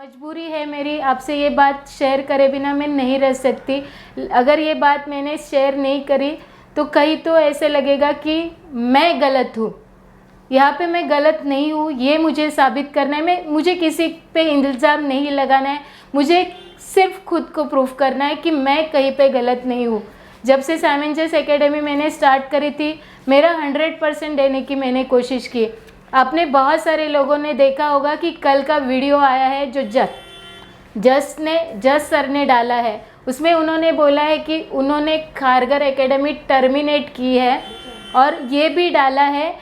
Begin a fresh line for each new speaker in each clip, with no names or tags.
मजबूरी है मेरी, आपसे ये बात शेयर करे बिना मैं नहीं रह सकती। अगर ये बात मैंने शेयर नहीं करी तो कहीं तो ऐसे लगेगा कि मैं गलत हूँ। यहाँ पे मैं गलत नहीं हूँ, ये मुझे साबित करना है। मुझे किसी पे इल्ज़ाम नहीं लगाना है, मुझे सिर्फ खुद को प्रूफ करना है कि मैं कहीं पे गलत नहीं हूँ। जब से सामंजस्य एकेडमी मैंने स्टार्ट करी थी, मेरा 100% देने की मैंने कोशिश की। आपने बहुत सारे लोगों ने देखा होगा कि कल का वीडियो आया है जो जस सर ने डाला है, उसमें उन्होंने बोला है कि उन्होंने खारगर एकेडमी टर्मिनेट की है, और ये भी डाला है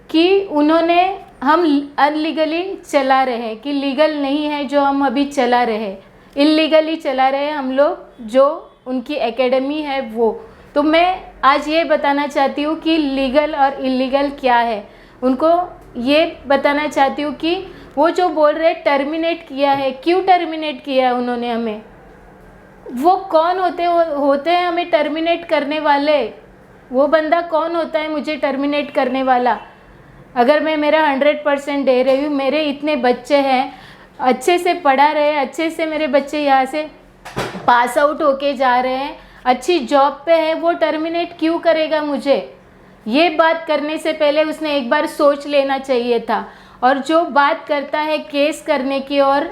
कि उन्होंने हम अनलीगली चला रहे हैं, कि लीगल नहीं है जो हम अभी चला रहे हैं, इलीगली चला रहे हैं हम लोग, जो उनकी एकेडमी है वो। तो मैं आज ये बताना चाहती हूँ कि लीगल और इलीगल क्या है, उनको ये बताना चाहती हूँ कि वो जो बोल रहे टर्मिनेट किया है, क्यों टर्मिनेट किया है उन्होंने हमें, वो कौन होते हैं हमें टर्मिनेट करने वाले, वो बंदा कौन होता है मुझे टर्मिनेट करने वाला। अगर मैं मेरा 100% दे रही हूँ, मेरे इतने बच्चे हैं, अच्छे से पढ़ा रहे हैं, अच्छे से मेरे बच्चे यहाँ से पास आउट होके जा रहे हैं, अच्छी जॉब पे है, वो टर्मिनेट क्यों करेगा मुझे। ये बात करने से पहले उसने एक बार सोच लेना चाहिए था। और जो बात करता है केस करने की और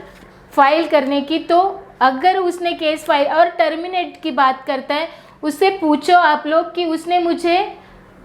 फाइल करने की, तो अगर उसने केस फाइल और टर्मिनेट की बात करता है, उससे पूछो आप लोग कि उसने मुझे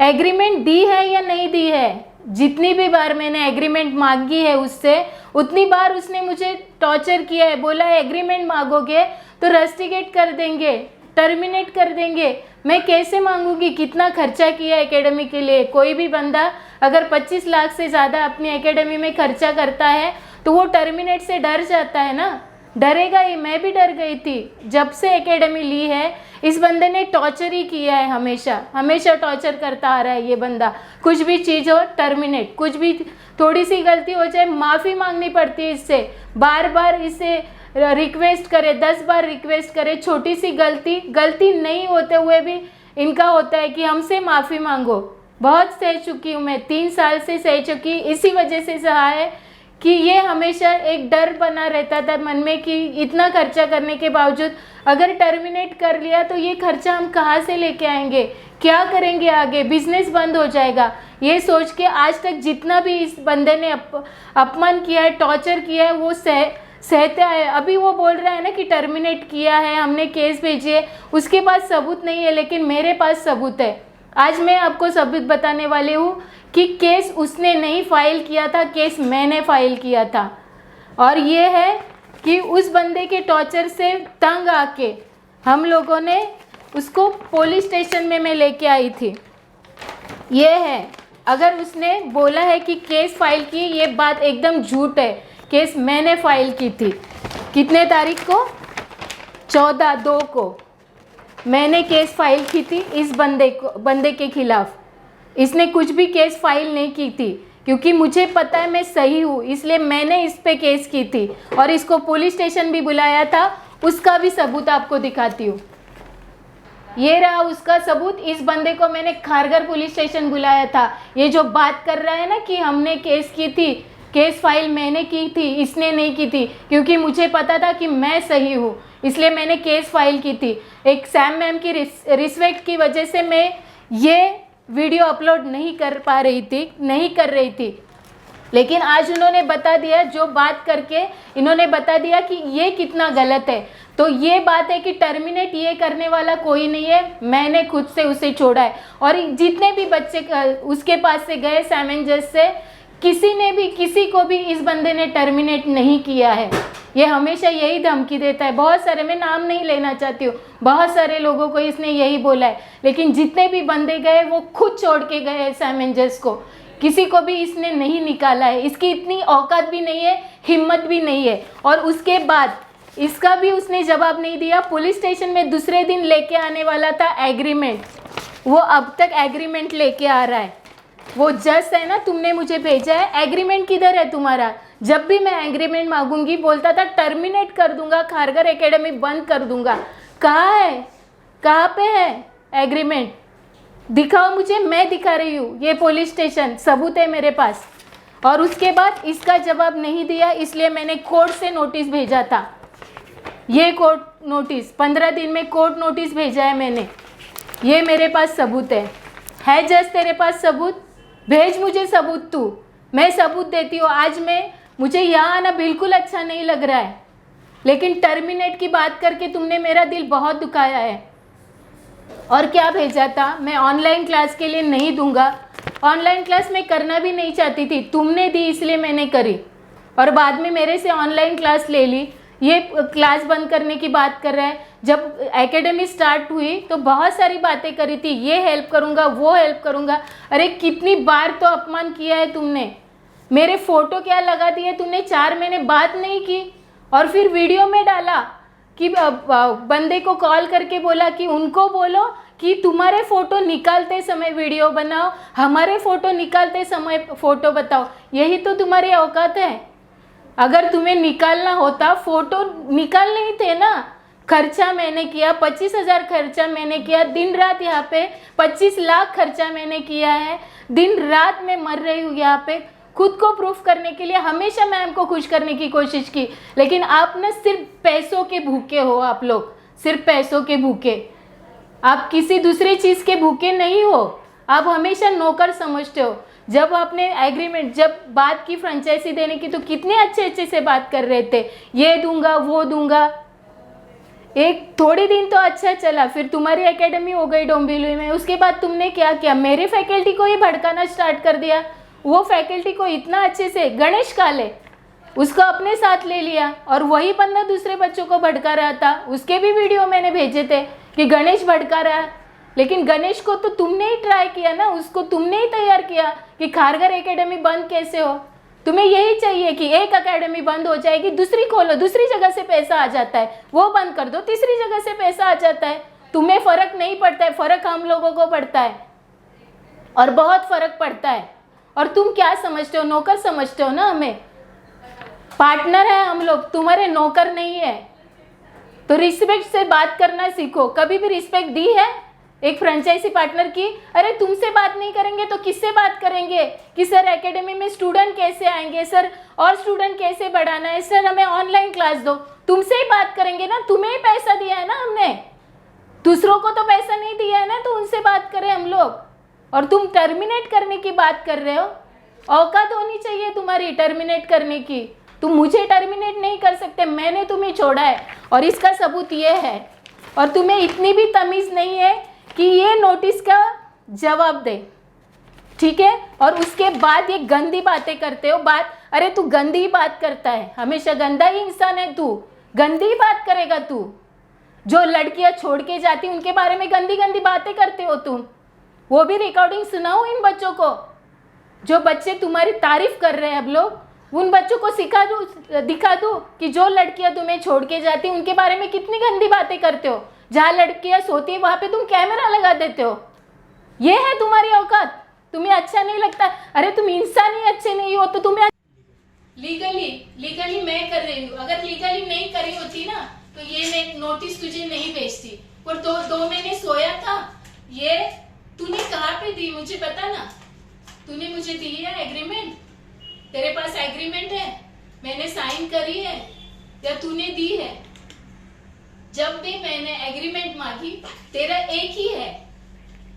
एग्रीमेंट दी है या नहीं दी है। जितनी भी बार मैंने एग्रीमेंट मांगी है उससे, उतनी बार उसने मुझे टॉर्चर किया है, बोला है एग्रीमेंट मांगोगे तो रस्टिकेट कर देंगे, टर्मिनेट कर देंगे। मैं कैसे मांगूंगी, कितना खर्चा किया एकेडमी के लिए। कोई भी बंदा अगर 25 लाख से ज़्यादा अपनी एकेडमी में खर्चा करता है तो वो टर्मिनेट से डर जाता है ना, डरेगा ही। मैं भी डर गई थी जब से एकेडमी ली है। इस बंदे ने टॉर्चर ही किया है, हमेशा टॉर्चर करता आ रहा है ये बंदा। कुछ भी चीज़ हो टर्मिनेट, कुछ भी थोड़ी सी गलती हो जाए माफ़ी मांगनी पड़ती है इससे, बार बार इसे रिक्वेस्ट करे, 10 बार रिक्वेस्ट करे। छोटी सी गलती नहीं होते हुए भी इनका होता है कि हमसे माफ़ी मांगो। बहुत सह चुकी हूँ मैं, 3 साल से सह चुकी, इसी वजह से सहा है कि ये हमेशा एक डर बना रहता था मन में कि इतना खर्चा करने के बावजूद अगर टर्मिनेट कर लिया तो ये खर्चा हम कहाँ से लेके आएंगे, क्या करेंगे आगे, बिजनेस बंद हो जाएगा। ये सोच के आज तक जितना भी इस बंदे ने अपमान किया है, टॉर्चर किया है, वो सहता है। अभी वो बोल रहा है ना कि टर्मिनेट किया है, हमने केस भेजी है, उसके पास सबूत नहीं है, लेकिन मेरे पास सबूत है। आज मैं आपको सबूत बताने वाली हूँ कि केस उसने नहीं फाइल किया था, केस मैंने फाइल किया था। और ये है कि उस बंदे के टॉर्चर से तंग आके हम लोगों ने उसको पुलिस स्टेशन में मैं लेके आई थी। ये है, अगर उसने बोला है कि केस फाइल की, ये बात एकदम झूठ है। केस मैंने फाइल की थी। कितने तारीख को, 14/2 को मैंने केस फाइल की थी इस बंदे के खिलाफ। इसने कुछ भी केस फाइल नहीं की थी, क्योंकि मुझे पता है मैं सही हूँ, इसलिए मैंने इस पे केस की थी और इसको पुलिस स्टेशन भी बुलाया था। उसका भी सबूत आपको दिखाती हूँ। ये रहा उसका सबूत। इस बंदे को मैंने खारगर पुलिस स्टेशन बुलाया था। ये जो बात कर रहा है ना कि हमने केस की थी, केस फाइल मैंने की थी, इसने नहीं की थी, क्योंकि मुझे पता था कि मैं सही हूँ, इसलिए मैंने केस फाइल की थी। एक सैम मैम की रिस्पेक्ट की वजह से मैं ये वीडियो अपलोड नहीं कर रही थी, लेकिन आज उन्होंने बता दिया, जो बात करके इन्होंने बता दिया कि ये कितना गलत है। तो ये बात है कि टर्मिनेट ये करने वाला कोई नहीं है, मैंने खुद से उसे छोड़ा है। और जितने भी बच्चे उसके पास से गए सामंजस्य से, किसी को भी इस बंदे ने टर्मिनेट नहीं किया है। ये हमेशा यही धमकी देता है। बहुत सारे, मैं नाम नहीं लेना चाहती हूँ, बहुत सारे लोगों को इसने यही बोला है, लेकिन जितने भी बंदे गए वो खुद छोड़ के गए हैं सामंजस्य को। किसी को भी इसने नहीं निकाला है, इसकी इतनी औकात भी नहीं है, हिम्मत भी नहीं है। और उसके बाद इसका भी उसने जवाब नहीं दिया। पुलिस स्टेशन में दूसरे दिन लेके आने वाला था एग्रीमेंट, वो अब तक एग्रीमेंट लेके आ रहा है। वो जज है ना, तुमने मुझे भेजा है, एग्रीमेंट किधर है तुम्हारा। जब भी मैं एग्रीमेंट मांगूंगी बोलता था टर्मिनेट कर दूंगा, खारगर एकेडमी बंद कर दूंगा। कहाँ है, कहाँ पे है एग्रीमेंट, दिखाओ मुझे, मैं दिखा रही हूँ। ये पुलिस स्टेशन सबूत है मेरे पास। और उसके बाद इसका जवाब नहीं दिया, इसलिए मैंने कोर्ट से नोटिस भेजा था। ये कोर्ट नोटिस 15 दिन में कोर्ट नोटिस भेजा है मैंने। ये मेरे पास सबूत है जज तेरे पास सबूत? भेज मुझे सबूत तू, मैं सबूत देती हूँ। आज मुझे यहाँ आना बिल्कुल अच्छा नहीं लग रहा है, लेकिन टर्मिनेट की बात करके तुमने मेरा दिल बहुत दुखाया है। और क्या भेजा था? मैं ऑनलाइन क्लास के लिए नहीं दूंगा। ऑनलाइन क्लास मैं करना भी नहीं चाहती थी, तुमने दी इसलिए मैंने करी, और बाद में मेरे से ऑनलाइन क्लास ले ली। ये क्लास बंद करने की बात कर रहा है। जब एकेडमी स्टार्ट हुई तो बहुत सारी बातें करी थी, ये हेल्प करूँगा, वो हेल्प करूँगा। अरे कितनी बार तो अपमान किया है तुमने। मेरे फ़ोटो क्या लगा दिए तुमने, 4 महीने बात नहीं की, और फिर वीडियो में डाला कि बंदे को कॉल करके बोला कि उनको बोलो कि तुम्हारे फ़ोटो निकालते समय वीडियो बनाओ, हमारे फ़ोटो निकालते समय फ़ोटो बताओ। यही तो तुम्हारी औकात है। अगर तुम्हें निकालना होता, फ़ोटो निकालने ही थे ना। खर्चा मैंने किया, 25,000 खर्चा मैंने किया, दिन रात यहाँ पे 25 लाख खर्चा मैंने किया है। दिन रात मैं मर रही हूँ यहाँ पे, खुद को प्रूफ करने के लिए। हमेशा मैम को खुश करने की कोशिश की, लेकिन आप ना सिर्फ पैसों के भूखे हो। आप लोग सिर्फ पैसों के भूखे, आप किसी दूसरी चीज़ के भूखे नहीं हो। आप हमेशा नौकर समझते हो। जब आपने एग्रीमेंट, जब बात की फ्रेंचाइजी देने की, तो कितने अच्छे अच्छे से बात कर रहे थे, ये दूंगा वो दूंगा। एक थोड़े दिन तो अच्छा चला, फिर तुम्हारी एकेडमी हो गई डोंबिवली में। उसके बाद तुमने क्या किया? मेरे फैकल्टी को ही भड़काना स्टार्ट कर दिया। वो फैकल्टी को इतना अच्छे से, गणेश काले, उसको अपने साथ ले लिया, और वही बंदा दूसरे बच्चों को भड़का रहा था। उसके भी वीडियो मैंने भेजे थे कि गणेश भड़का रहा है। लेकिन गणेश को तो तुमने ही ट्राई किया ना, उसको तुमने ही तैयार किया कि खारगर एकेडमी बंद कैसे हो। तुम्हें यही चाहिए कि एक एकेडमी बंद हो जाएगी, दूसरी खोलो, दूसरी जगह से पैसा आ जाता है, वो बंद कर दो, तीसरी जगह से पैसा आ जाता है। तुम्हें फ़र्क नहीं पड़ता है, फ़र्क हम लोगों को पड़ता है, और बहुत फ़र्क पड़ता है। और तुम क्या समझते हो? नौकर समझते हो ना हमें। पार्टनर है हम लोग, तुम्हारे नौकर नहीं है। तो रिस्पेक्ट से बात करना सीखो। कभी भी रिस्पेक्ट दी है एक फ्रेंचाइजी पार्टनर की? अरे तुमसे बात नहीं करेंगे तो किससे बात करेंगे कि सर एकेडमी में स्टूडेंट कैसे आएंगे, सर और स्टूडेंट कैसे बढ़ाना है, सर हमें ऑनलाइन क्लास दो। तुमसे ही बात करेंगे ना, तुम्हें ही पैसा दिया है ना हमने, दूसरों को तो पैसा नहीं दिया है ना, तो उनसे बात करें हम लोग। और तुम टर्मिनेट करने की बात कर रहे हो। औकात होनी चाहिए तुम्हारी टर्मिनेट करने की। तुम मुझे टर्मिनेट नहीं कर सकते, मैंने तुम्हें छोड़ा है, और इसका सबूत ये है। और तुम्हें इतनी भी तमीज़ नहीं है कि ये नोटिस का जवाब दे, ठीक है? और उसके बाद ये गंदी बातें करते हो। अरे तू गंदी बात करता है, हमेशा गंदा ही इंसान है तू, गंदी बात करेगा तू। जो लड़कियां छोड़ के जाती उनके बारे में गंदी गंदी बातें करते हो तुम। वो भी रिकॉर्डिंग सुनाओ इन बच्चों को। जो बच्चे तुम्हारी तारीफ कर रहे हैं अब लोग, उन बच्चों को दिखा दो कि जो लड़कियां तुम्हें छोड़ के जाती उनके बारे में कितनी गंदी बातें करते हो। जहाँ लड़कियां सोती है वहाँ पे तुम कैमरा लगा देते हो। ये है तुम्हारी औकात। तुम्हें अच्छा नहीं लगता? अरे तुम इंसान ही अच्छे नहीं हो तो तुम्हें लीगली मैं कर रही हूँ। अगर लीगली नहीं करी होती ना तो ये मैं नोटिस तुझे नहीं भेजती। और 2 महीने सोया था। ये तूने कहाँ पे दी मुझे बता ना। तूने मुझे दी है एग्रीमेंट? तेरे पास एग्रीमेंट है? मैंने साइन करी है या तूने दी है? जब भी मैंने एग्रीमेंट मांगी तेरा एक ही है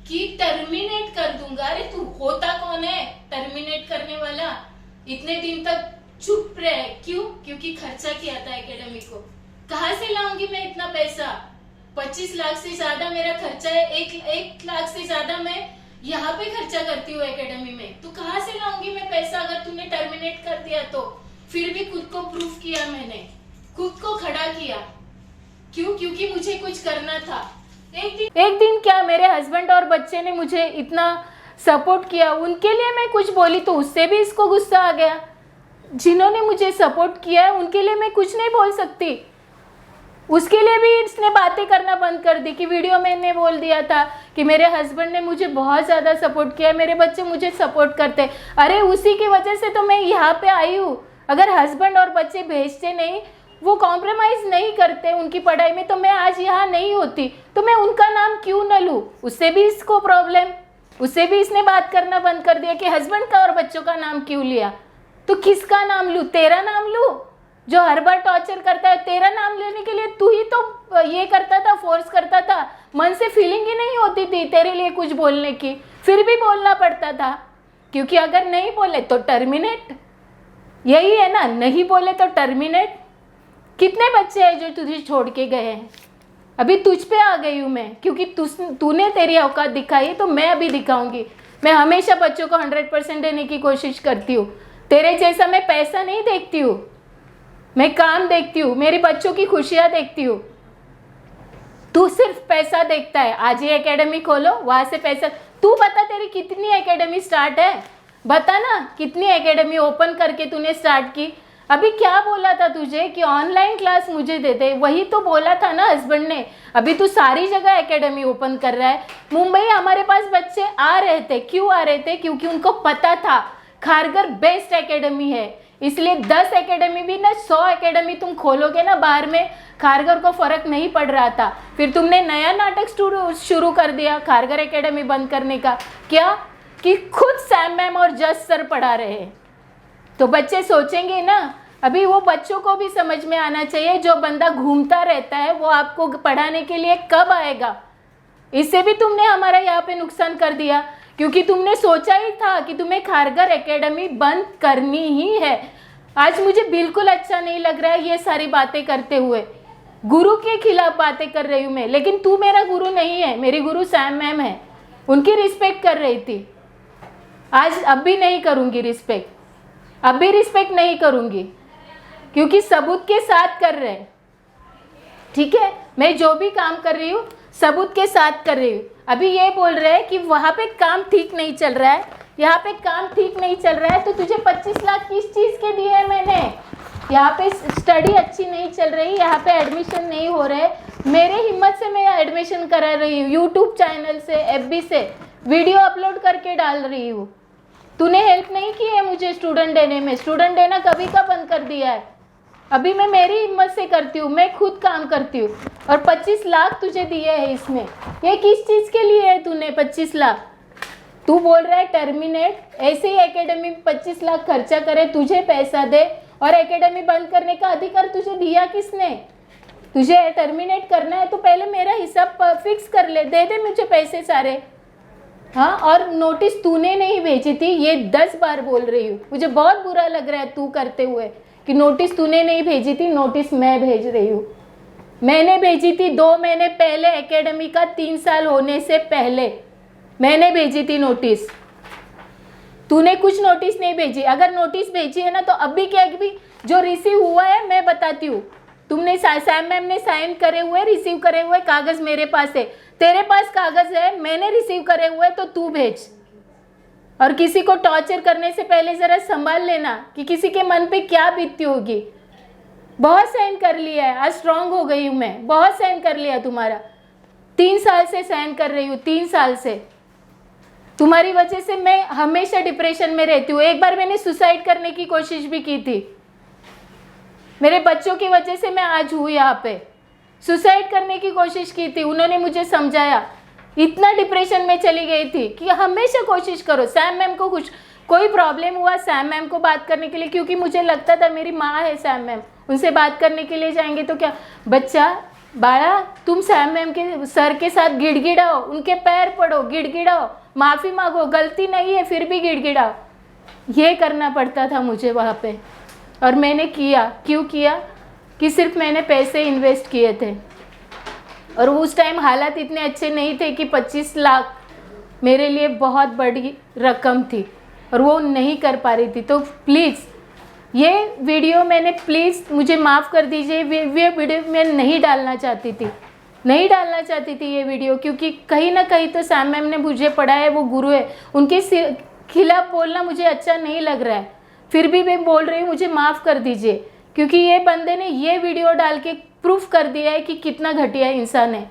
कि टर्मिनेट कर दूंगा। अरे तू होता कौन है टर्मिनेट करने वाला? इतने दिन तक चुप रहे क्यों? क्योंकि खर्चा किया था एकेडमी को। कहाँ से लाऊंगी मैं इतना पैसा? 25 लाख से ज्यादा मेरा खर्चा है। 1 लाख से ज्यादा मैं यहाँ पे खर्चा करती हूँ एकेडमी में। तो कहाँ से लाऊंगी मैं पैसा अगर तूने टर्मिनेट कर दिया तो? फिर भी खुद को प्रूफ किया मैंने, खुद को खड़ा किया। क्यों? क्योंकि मुझे कुछ करना था। एक दिन क्या मेरे हस्बैंड और बच्चे ने मुझे इतना सपोर्ट किया, उनके लिए मैं कुछ बोली तो उससे भी इसको गुस्सा आ गया। जिन्होंने मुझे सपोर्ट किया है उनके लिए मैं कुछ नहीं बोल सकती। उसके लिए भी इसने बातें करना बंद कर दी कि वीडियो मैंने बोल दिया था कि मेरे हस्बैंड ने मुझे बहुत ज़्यादा सपोर्ट किया, मेरे बच्चे मुझे सपोर्ट करते। अरे उसी की वजह से तो मैं यहाँ पे आई हूँ। अगर हस्बैंड और बच्चे भेजते नहीं, वो कॉम्प्रोमाइज़ नहीं करते उनकी पढ़ाई में, तो मैं आज यहाँ नहीं होती। तो मैं उनका नाम क्यों न लूँ? उससे भी इसको प्रॉब्लम, उससे भी इसने बात करना बंद कर दिया कि हस्बैंड का और बच्चों का नाम क्यों लिया। तो किसका नाम लूँ? तेरा नाम लूँ? जो हर बार टॉर्चर करता है, तेरा नाम लेने के लिए तू ही तो ये करता था, फोर्स करता था। मन से फीलिंग ही नहीं होती थी तेरे लिए कुछ बोलने की, फिर भी बोलना पड़ता था, क्योंकि अगर नहीं बोले तो टर्मिनेट। यही है ना, नहीं बोले तो टर्मिनेट। कितने बच्चे हैं जो तुझे छोड़ के गए हैं? अभी तुझ पे आ गई हूँ मैं, क्योंकि तूने तेरी औकात दिखाई है, तो मैं अभी दिखाऊंगी। मैं हमेशा बच्चों को 100% देने की कोशिश करती हूँ। तेरे जैसा मैं पैसा नहीं देखती हूँ, मैं काम देखती हूँ, मेरे बच्चों की खुशियाँ देखती हूँ। तू सिर्फ पैसा देखता है। आज ये एकेडमी खोलो, वहाँ से पैसा। तू बता तेरी कितनी एकेडमी स्टार्ट है, बता ना, कितनी एकेडमी ओपन करके तूने स्टार्ट की? अभी क्या बोला था तुझे कि ऑनलाइन क्लास मुझे दे दे, वही तो बोला था ना हस्बैंड ने। अभी तू सारी जगह एकेडमी ओपन कर रहा है। मुंबई हमारे पास बच्चे आ रहे थे, क्यों आ रहे थे? क्योंकि उनको पता था खारघर बेस्ट एकेडमी है। इसलिए 10 एकेडमी भी ना, 100 एकेडमी तुम खोलोगे ना बाहर में, खारघर को फर्क नहीं पड़ रहा था। फिर तुमने नया नाटक शुरू कर दिया खारघर एकेडमी बंद करने का। क्या कि खुद सैम मैम और जज सर पढ़ा रहे हैं, तो बच्चे सोचेंगे ना। अभी वो बच्चों को भी समझ में आना चाहिए, जो बंदा घूमता रहता है वो आपको पढ़ाने के लिए कब आएगा? इससे भी तुमने हमारा यहाँ पे नुकसान कर दिया, क्योंकि तुमने सोचा ही था कि तुम्हें खारघर एकेडमी बंद करनी ही है। आज मुझे बिल्कुल अच्छा नहीं लग रहा है ये सारी बातें करते हुए। गुरु के खिलाफ बातें कर रही हूँ मैं, लेकिन तू मेरा गुरु नहीं है, मेरी गुरु सैम मैम है। उनकी रिस्पेक्ट कर रही थी, आज अब भी नहीं करूँगी रिस्पेक्ट, अब भी रिस्पेक्ट नहीं करूँगी, क्योंकि सबूत के साथ कर रहे हैं। ठीक है, मैं जो भी काम कर रही हूँ सबूत के साथ कर रही हूँ। अभी ये बोल रहे हैं कि वहाँ पे काम ठीक नहीं चल रहा है, यहाँ पे काम ठीक नहीं चल रहा है, तो तुझे 25 लाख किस चीज़ के दिए हैं मैंने? यहाँ पे स्टडी अच्छी नहीं चल रही, यहाँ पे एडमिशन नहीं हो रहे, मेरे हिम्मत से मैं एडमिशन करा रही हूँ, यूट्यूब चैनल से, FB से वीडियो अपलोड करके डाल रही हूँ। तूने हेल्प नहीं की है मुझे स्टूडेंट देने में, स्टूडेंट देना कभी का बंद कर दिया है। अभी मैं मेरी हिम्मत से करती हूँ, मैं खुद काम करती हूँ, और 25 लाख तुझे दिए हैं इसमें। ये किस चीज़ के लिए है तूने 25 लाख? तू बोल रहा है टर्मिनेट, ऐसे ही एकेडमी में 25 लाख खर्चा करे, तुझे पैसा दे, और एकेडमी बंद करने का अधिकार तुझे दिया किसने? तुझे टर्मिनेट करना है तो पहले मेरा हिसाब फिक्स कर ले, दे दे मुझे पैसे सारे। हाँ, और नोटिस तूने नहीं भेजी थी, ये 10 बार बोल रही हूँ। मुझे बहुत बुरा लग रहा है तू करते हुए कि नोटिस तूने नहीं भेजी थी, नोटिस मैं भेज रही हूँ। मैंने भेजी थी 2 महीने पहले, एकेडमी का 3 साल होने से पहले मैंने भेजी थी नोटिस। तूने कुछ नोटिस नहीं भेजी। अगर नोटिस भेजी है ना तो अभी क्या भी जो रिसीव हुआ है मैं बताती हूँ। तुमने सैम मैम ने साइन करे हुए, रिसीव करे हुए कागज़ मेरे पास है, तेरे पास कागज़ है, मैंने रिसीव करे हुए, तो तू भेज। और किसी को टॉर्चर करने से पहले ज़रा संभाल लेना कि किसी के मन पे क्या बीतती होगी। बहुत सहन कर लिया है, आज स्ट्रांग हो गई हूँ मैं, बहुत सहन कर लिया तुम्हारा। 3 साल से सहन कर रही हूँ, 3 साल से। तुम्हारी वजह से मैं हमेशा डिप्रेशन में रहती हूँ। एक बार मैंने सुसाइड करने की कोशिश भी की थी, मेरे बच्चों की वजह से मैं आज हूँ यहाँ पे। सुसाइड करने की कोशिश की थी, उन्होंने मुझे समझाया, इतना डिप्रेशन में चली गई थी कि हमेशा कोशिश करो। सैम मैम को कुछ कोई प्रॉब्लम हुआ सैम मैम को बात करने के लिए, क्योंकि मुझे लगता था मेरी माँ है सैम मैम, उनसे बात करने के लिए जाएंगे तो क्या, बच्चा बाड़ा तुम सैम मैम के सर के साथ गिड़गिड़ाओ, उनके पैर पड़ो, गिड़गिड़ाओ, माफ़ी मांगो, गलती नहीं है फिर भी गिड़गिड़ाओ। ये करना पड़ता था मुझे वहाँ पे, और मैंने किया। क्यों किया? कि सिर्फ मैंने पैसे इन्वेस्ट किए थे, और उस टाइम हालात इतने अच्छे नहीं थे कि 25 लाख मेरे लिए बहुत बड़ी रकम थी, और वो नहीं कर पा रही थी। तो प्लीज़ ये वीडियो मैंने, प्लीज़ मुझे माफ़ कर दीजिए, ये वीडियो मैं नहीं डालना चाहती थी, नहीं डालना चाहती थी ये वीडियो, क्योंकि कहीं ना कहीं तो सैम मैम ने मुझे पढ़ा है, वो गुरु है, उनके खिलाफ बोलना मुझे अच्छा नहीं लग रहा है। फिर भी मैं बोल रही हूँ, मुझे माफ़ कर दीजिए, क्योंकि ये बंदे ने ये वीडियो डाल के प्रूफ कर दिया है कि कितना घटिया इंसान है।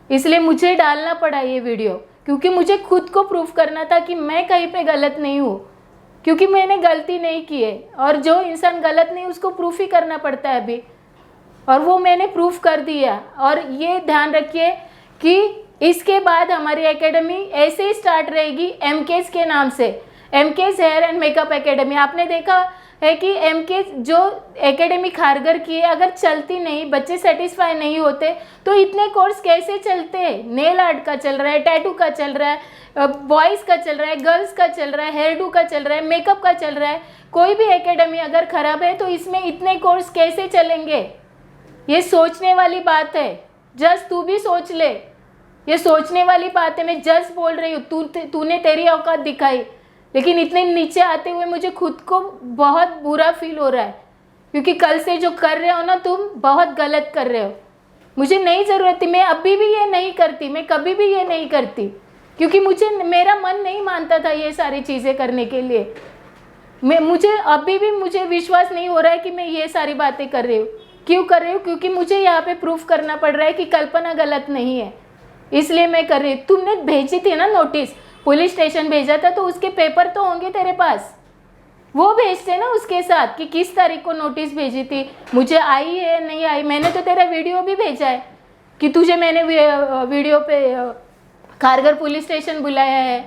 इसलिए मुझे डालना पड़ा ये वीडियो, क्योंकि मुझे खुद को प्रूफ करना था कि मैं कहीं पे गलत नहीं हूँ, क्योंकि मैंने गलती नहीं की है, और जो इंसान गलत नहीं उसको प्रूफ ही करना पड़ता है अभी, और वो मैंने प्रूफ कर दिया। और ये ध्यान रखिए कि इसके बाद हमारी एकेडमी ऐसे ही स्टार्ट रहेगी, MK's के नाम से, MK's hair and makeup academy. आपने देखा है कि एमके जो एकेडमी खारगर की है, अगर चलती नहीं, बच्चे सेटिस्फाई नहीं होते तो इतने कोर्स कैसे चलते? नेल आर्ट का चल रहा है, टैटू का चल रहा है, बॉयज़ का चल रहा है, गर्ल्स का चल रहा है, हेयर डू का चल रहा है, मेकअप का चल रहा है। कोई भी एकेडमी अगर ख़राब है तो इसमें इतने कोर्स कैसे चलेंगे? ये सोचने वाली बात है। जस्ट तू भी सोच ले, ये सोचने वाली बात है। मैं जस्ट बोल रही हूँ, तूने तेरी औकात दिखाई, लेकिन इतने नीचे आते हुए मुझे खुद को बहुत बुरा फील हो रहा है, क्योंकि कल से जो कर रहे हो ना तुम, बहुत गलत कर रहे हो। मुझे नहीं ज़रूरत थी, मैं अभी भी ये नहीं करती, मैं कभी भी ये नहीं करती, क्योंकि मेरा मन नहीं मानता था ये सारी चीज़ें करने के लिए। मुझे अभी भी मुझे विश्वास नहीं हो रहा है कि मैं ये सारी बातें कर रही हूँ। क्यों कर रही हूँ? क्योंकि मुझे यहाँ पे प्रूफ करना पड़ रहा है कि कल्पना गलत नहीं है, इसलिए मैं कर रही हूँ। तुमने भेजी थी ना नोटिस, पुलिस स्टेशन भेजा था, तो उसके पेपर तो होंगे तेरे पास, वो भेजते ना उसके साथ कि किस तारीख को नोटिस भेजी थी, मुझे आई है नहीं आई। मैंने तो तेरा वीडियो भी भेजा है कि तुझे मैंने वीडियो पे खारगर पुलिस स्टेशन बुलाया है,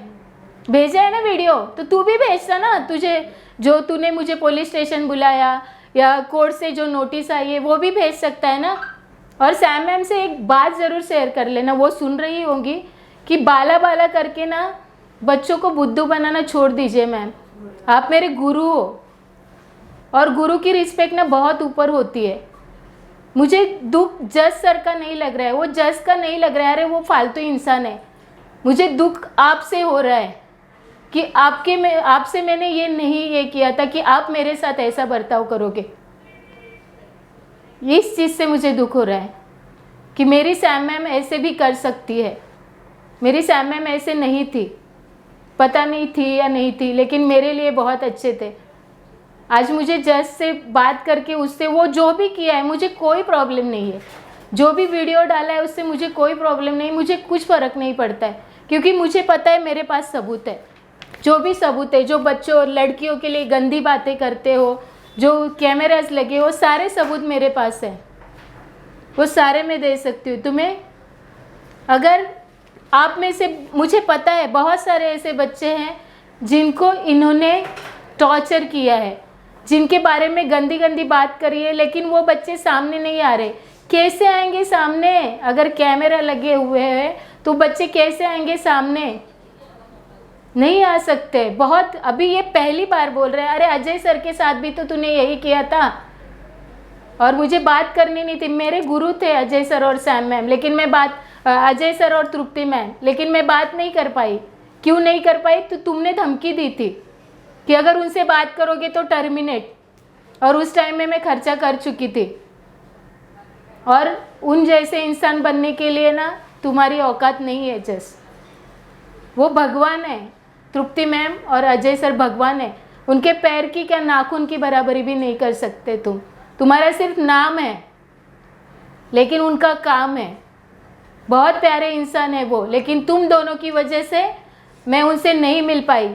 भेजा है ना वीडियो। तो तू भी भेजता ना, तुझे जो तूने मुझे पुलिस स्टेशन बुलाया या कोर्ट से जो नोटिस आई है वो भी भेज सकता है ना। और सैम मैम से एक बात ज़रूर शेयर कर लेना, वो सुन रही होंगी, कि बाला बाला करके ना बच्चों को बुद्धू बनाना छोड़ दीजिए मैम। आप मेरे गुरु हो, और गुरु की रिस्पेक्ट ना बहुत ऊपर होती है। मुझे दुख जज सर का नहीं लग रहा है, वो जज का नहीं लग रहा है, अरे वो फालतू इंसान है। मुझे दुख आपसे हो रहा है कि आपसे मैंने ये किया था कि आप मेरे साथ ऐसा बर्ताव करोगे। इस चीज़ से मुझे दुख हो रहा है कि मेरी सैम मैम ऐसे भी कर सकती है। मेरी सैम मैम ऐसे नहीं थी, पता नहीं थी या नहीं थी, लेकिन मेरे लिए बहुत अच्छे थे। आज मुझे जज से बात करके उससे वो जो भी किया है मुझे कोई प्रॉब्लम नहीं है, जो भी वीडियो डाला है उससे मुझे कोई प्रॉब्लम नहीं, मुझे कुछ फ़र्क नहीं पड़ता है, क्योंकि मुझे पता है मेरे पास सबूत है। जो भी सबूत है, जो बच्चों और लड़कियों के लिए गंदी बातें करते हो, जो कैमरास लगे हो, सारे सबूत मेरे पास है, वो सारे मैं दे सकती हूँ तुम्हें। अगर आप में से, मुझे पता है बहुत सारे ऐसे बच्चे हैं जिनको इन्होंने टॉर्चर किया है, जिनके बारे में गंदी गंदी बात करी है, लेकिन वो बच्चे सामने नहीं आ रहे। कैसे आएंगे सामने? अगर कैमरा लगे हुए हैं तो बच्चे कैसे आएंगे सामने? नहीं आ सकते। बहुत अभी ये पहली बार बोल रहे हैं, अरे अजय सर के साथ भी तो तूने यही किया था और मुझे बात करनी नहीं थी। मेरे गुरु थे अजय सर और सैम मैम, लेकिन मैं बात, अजय सर और तृप्ति मैम, लेकिन मैं बात नहीं कर पाई। क्यों नहीं कर पाई? तो तुमने धमकी दी थी कि अगर उनसे बात करोगे तो टर्मिनेट, और उस टाइम में मैं खर्चा कर चुकी थी। और उन जैसे इंसान बनने के लिए ना तुम्हारी औकात नहीं है। वो भगवान है, तृप्ति मैम और अजय सर भगवान है। उनके पैर की क्या नाखून की बराबरी भी नहीं कर सकते तुम। तुम्हारा सिर्फ नाम है, लेकिन उनका काम है। बहुत प्यारे इंसान है वो, लेकिन तुम दोनों की वजह से मैं उनसे नहीं मिल पाई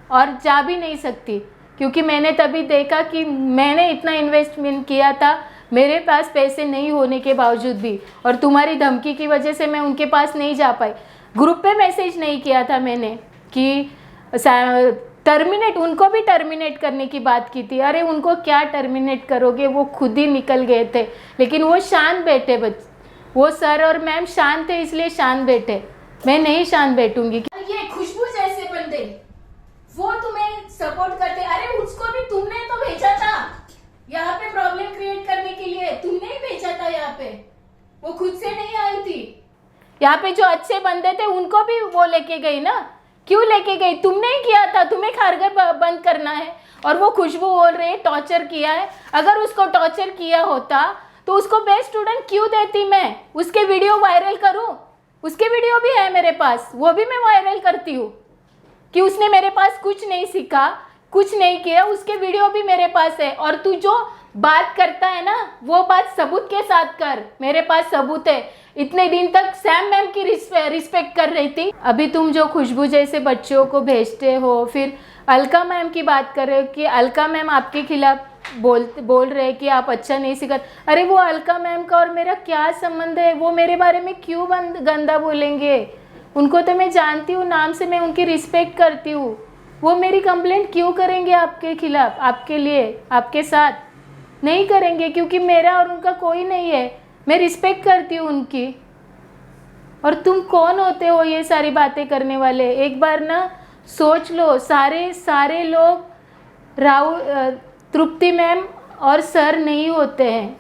और जा भी नहीं सकती, क्योंकि मैंने तभी देखा कि मैंने इतना इन्वेस्टमेंट किया था मेरे पास पैसे नहीं होने के बावजूद भी, और तुम्हारी धमकी की वजह से मैं उनके पास नहीं जा पाई। ग्रुप पे मैसेज नहीं किया था मैंने कि टर्मिनेट, उनको भी टर्मिनेट करने की बात की थी। अरे उनको क्या टर्मिनेट करोगे, वो खुद ही निकल गए थे। लेकिन वो शांत बैठे, वो सर और मैम शांत थे, इसलिए शांत बैठे। मैं नहीं शांत बैठूंगी। ये खुशबू जैसे बंदे वो तुम्हें सपोर्ट करते, अरे उसको भी तुमने तो भेजा था यहाँ पे प्रॉब्लम क्रिएट करने के लिए, तुमने ही भेजा था यहाँ पे, वो खुद से नहीं आई थी। यहाँ पे जो अच्छे बंदे थे उनको भी वो लेके गई ना। क्यों लेके गई? तुमने ही किया था, तुम्हें खारगर बंद करना है। और वो खुशबू बोल रही है टॉर्चर किया है। अगर उसको टॉर्चर किया होता तो उसको बेस्ट स्टूडेंट क्यों देती मैं? उसके वीडियो वायरल करूं, उसके वीडियो भी है मेरे पास, वो भी मैं वायरल करती हूँ कि उसने मेरे पास कुछ नहीं सीखा, कुछ नहीं किया, उसके वीडियो भी मेरे पास है। और तू जो बात करता है ना, वो बात सबूत के साथ कर, मेरे पास सबूत है। इतने दिन तक सैम मैम की रिस्पेक्ट कर रही थी, अभी तुम जो खुशबू जैसे बच्चों को भेजते हो, फिर अलका मैम की बात कर रहे हो कि अलका मैम आपके खिलाफ बोल रहे हैं कि आप अच्छा नहीं सिखा। अरे वो अलका मैम का और मेरा क्या संबंध है? वो मेरे बारे में क्यों गंदा बोलेंगे? उनको तो मैं जानती हूँ, नाम से मैं उनकी रिस्पेक्ट करती हूँ। वो मेरी कंप्लेंट क्यों करेंगे आपके खिलाफ, आपके लिए, आपके साथ? नहीं करेंगे, क्योंकि मेरा और उनका कोई नहीं है। मैं रिस्पेक्ट करती हूँ उनकी। और तुम कौन होते हो ये सारी बातें करने वाले? एक बार ना सोच लो। सारे लोग तृप्ति मैम और सर नहीं होते हैं,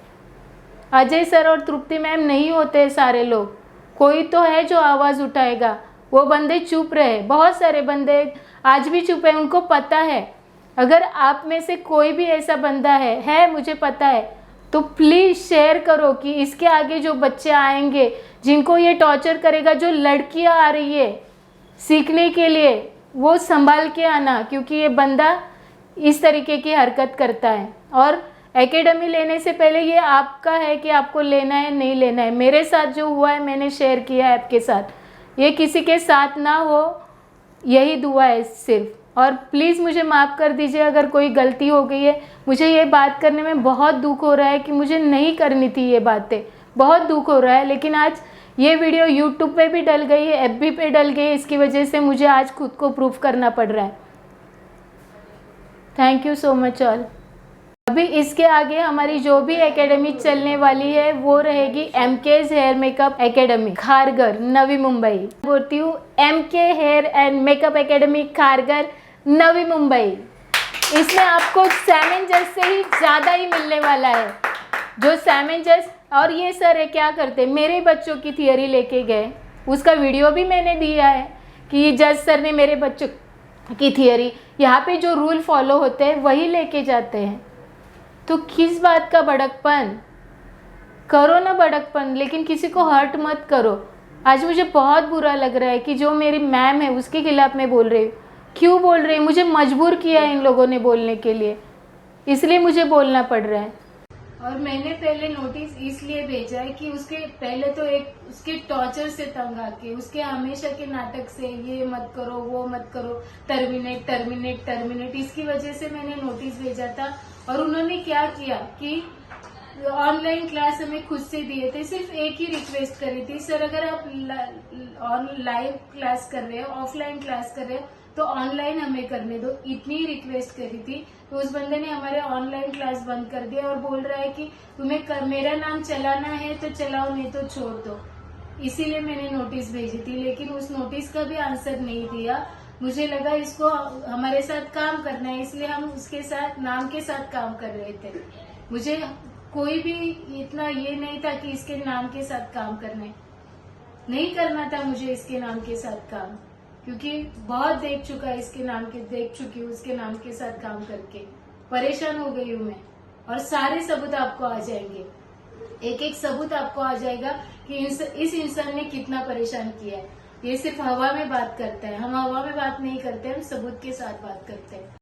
अजय सर और तृप्ति मैम नहीं होते हैं सारे लोग। कोई तो है जो आवाज़ उठाएगा। वो बंदे चुप रहे, बहुत सारे बंदे आज भी चुप है, उनको पता है। अगर आप में से कोई भी ऐसा बंदा है मुझे पता है, तो प्लीज़ शेयर करो कि इसके आगे जो बच्चे आएंगे जिनको ये टॉर्चर करेगा, जो लड़कियां आ रही है सीखने के लिए, वो संभाल के आना, क्योंकि ये बंदा इस तरीके की हरकत करता है। और एकेडमी लेने से पहले ये आपका है कि आपको लेना है नहीं लेना है। मेरे साथ जो हुआ है मैंने शेयर किया है आपके साथ, ये किसी के साथ ना हो, यही दुआ है सिर्फ। और प्लीज़ मुझे माफ़ कर दीजिए अगर कोई गलती हो गई है। मुझे ये बात करने में बहुत दुख हो रहा है कि मुझे नहीं करनी थी ये बातें, बहुत दुख हो रहा है। लेकिन आज ये वीडियो यूट्यूब पे भी डल गई है, FB पे डल गई है, इसकी वजह से मुझे आज खुद को प्रूफ करना पड़ रहा है। Thank you so much all. अभी इसके आगे हमारी जो भी एकेडमी चलने वाली है वो रहेगी MK's hair makeup academy Kharghar, Navi Mumbai. बोलती हूँ MK hair and makeup academy Kharghar, Navi Mumbai. इसमें आपको सैमेंजर्स से ही ज़्यादा ही मिलने वाला है। जो सैमेंजर्स और ये सर है क्या करते, मेरे बच्चों की थियरी लेके गए, उसका वीडियो भी मैंने दिया है कि जज सर ने मेरे बच्चों की थियरी, यहाँ पे जो रूल फॉलो होते हैं वही लेके जाते हैं। तो किस बात का बड़कपन? करो ना बड़कपन, लेकिन किसी को हर्ट मत करो। आज मुझे बहुत बुरा लग रहा है कि जो मेरी मैम है उसके खिलाफ मैं बोल रही हूँ। क्यों बोल रही हूँ? मुझे मजबूर किया है इन लोगों ने बोलने के लिए, इसलिए मुझे बोलना पड़ रहा है। और मैंने पहले नोटिस इसलिए भेजा है कि उसके पहले तो एक उसके टॉर्चर से तंग आके, उसके हमेशा के नाटक से, ये मत करो वो मत करो, टर्मिनेट टर्मिनेट टर्मिनेट, इसकी वजह से मैंने नोटिस भेजा था। और उन्होंने क्या किया कि ऑनलाइन क्लास हमें खुद से दिए थे। सिर्फ एक ही रिक्वेस्ट करी थी, सर अगर आप लाइव क्लास कर रहे हो, ऑफलाइन क्लास कर रहे हो, तो ऑनलाइन हमें करने दो, इतनी रिक्वेस्ट करी थी। तो उस बंदे ने हमारे ऑनलाइन क्लास बंद कर दिया और बोल रहा है कि तुम्हें मेरा नाम चलाना है तो चलाओ, नहीं तो छोड़ दो। इसीलिए मैंने नोटिस भेजी थी, लेकिन उस नोटिस का भी आंसर नहीं दिया। मुझे लगा इसको हमारे साथ काम करना है, इसलिए हम उसके साथ नाम के साथ काम कर रहे थे। मुझे कोई भी इतना ये नहीं था कि इसके नाम के साथ काम करना है, नहीं करना था मुझे इसके नाम के साथ काम, क्योंकि बहुत देख चुकी हूँ उसके नाम के साथ काम करके, परेशान हो गई हूँ मैं। और सारे सबूत आपको आ जाएंगे, एक एक सबूत आपको आ जाएगा कि इस इंसान ने कितना परेशान किया है। ये सिर्फ हवा में बात करता है, हम हवा में बात नहीं करते, हम सबूत के साथ बात करते हैं।